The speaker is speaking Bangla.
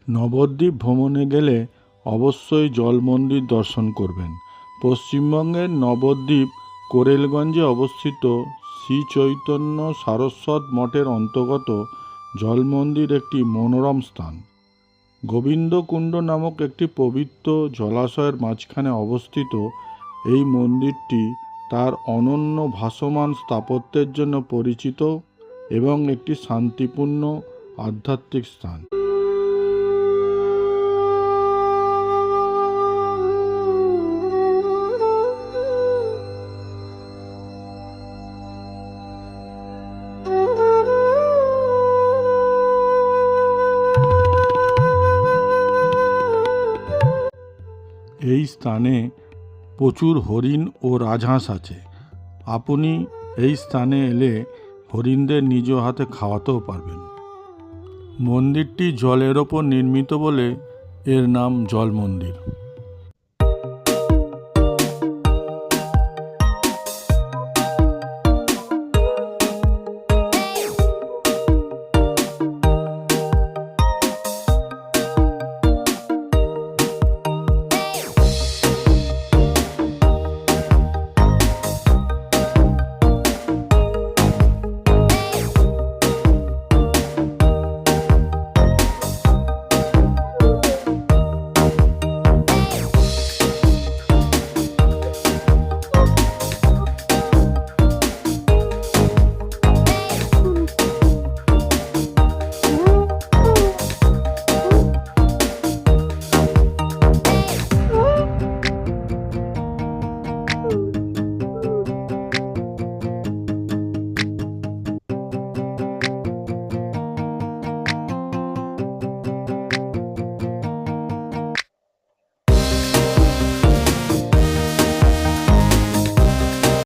নবদ্বীপ ভ্রমণে গেলে অবশ্যই জল মন্দির দর্শন করবেন। পশ্চিমবঙ্গের নবদ্বীপ কোরেলগঞ্জে অবস্থিত শ্রী চৈতন্য সারস্বত মঠের অন্তর্গত জল মন্দির একটি মনোরম স্থান। গোবিন্দকুণ্ড নামক একটি পবিত্র জলাশয়ের মাঝখানে অবস্থিত এই মন্দিরটি তার অনন্য ভাসমান স্থাপত্যের জন্য পরিচিত এবং একটি শান্তিপূর্ণ আধ্যাত্মিক স্থান। এই স্থানে প্রচুর হরিণ ও রাজহাঁস আছে। আপনি এই স্থানে এলে হরিণদের নিজ হাতে খাওয়াতেও পারবেন। মন্দিরটি জলের ওপর নির্মিত বলে এর নাম জল মন্দির।